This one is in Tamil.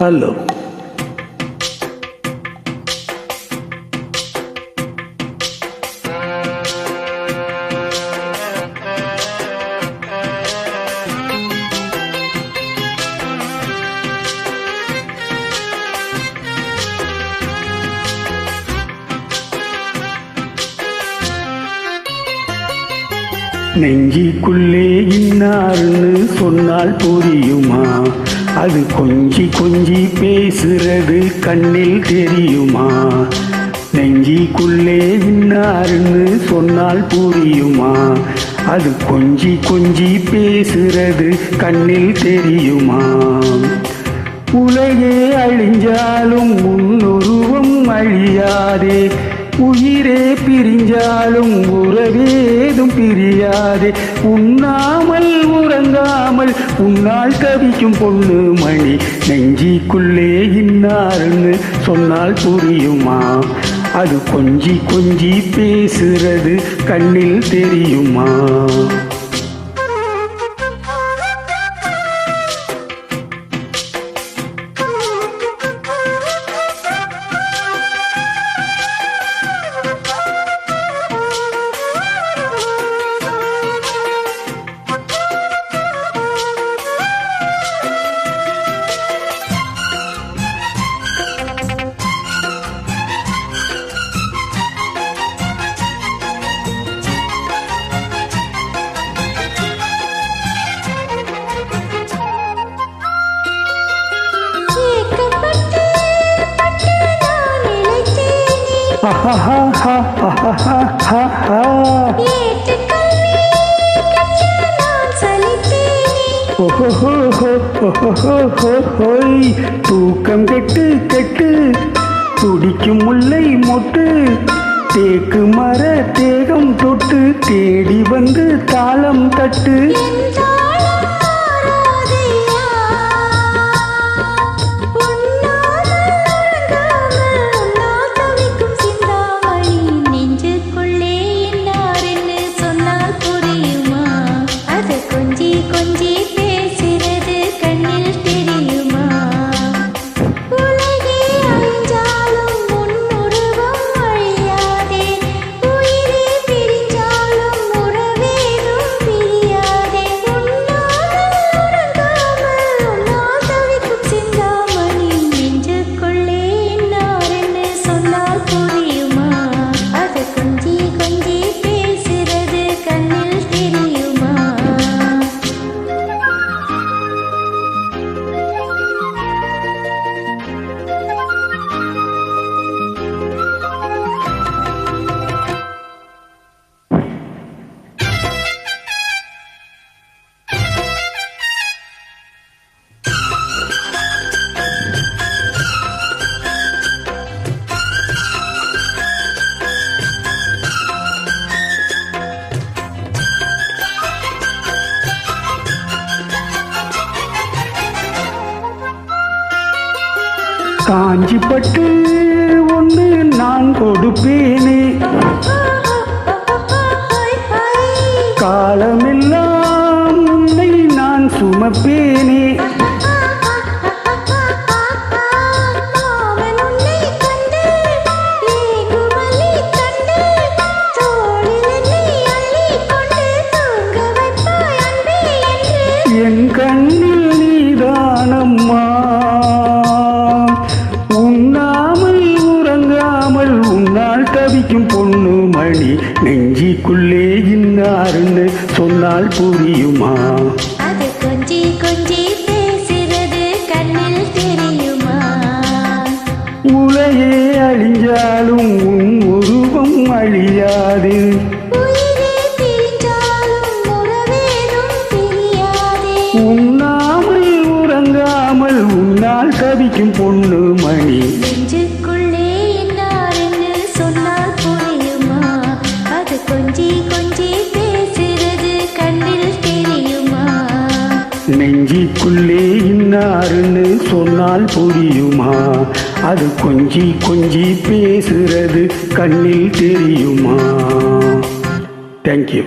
ஹலோ. நெஞ்சிக்குள்ளே இன்னார்னு சொன்னால் புரியுமா? அது கொஞ்சி கொஞ்சி பேசுறது கண்ணில் தெரியுமா? நெஞ்சிக்குள்ளே இன்னார்னு சொன்னால் புரியுமா? அது கொஞ்சி கொஞ்சி பேசுறது கண்ணில் தெரியுமா? உலகே அழிஞ்சாலும் முன்னுருவம் அழியாதே, உயிரே பிரிஞ்சாலும் உறவேதும் பிரியாதே. உண்ணாமல் உறங்காமல் உன்னால் தவிக்கும் பொண்ணு மணி. நெஞ்சிக்குள்ளே இன்னார்னு சொன்னால் புரியுமா? அது கொஞ்சி கொஞ்சி பேசுறது கண்ணில் தெரியுமா? தூக்கம் கெட்டு கெட்டு துடிக்கும் முல்லை மொட்டு, தேக்கு மர தேகம் தொட்டு தேடி வந்து தாளம் தட்டு. காஞ்சி பட்டு ஒன்று நான் கொடுப்பேனே, காலமெல்லாம் உன்னை நான் சுமப்பேனே. என் கண்ணில் நீதானம்மா, உண்ணாமல் உறங்காமல் உன்னால் தவிக்கும் பொண்ணு மணி. நெஞ்சிக்குள்ளே இன்னார்னு சொன்னால் புரியுமா? அது கொஞ்சி கொஞ்சி பேசுறது கண்ணில் தெரியுமா? உலகே அழிஞ்சாலும் உன் உருவம் அழியாது, உண்ணாமல் உறங்காமல் உன்னால் தவிக்கும் பொண்ணு மணி. நெஞ்சுக்குள்ளே இன்னார்னு சொன்னால் புரியுமா? அது கொஞ்சி கொஞ்சி பேசுறது கண்ணில் தெரியுமா? நெஞ்சிக்குள்ளே இன்னார்னு சொன்னால் புரியுமா? அது கொஞ்சி கொஞ்சி பேசுறது கண்ணில் தெரியுமா? தேங்க்யூ.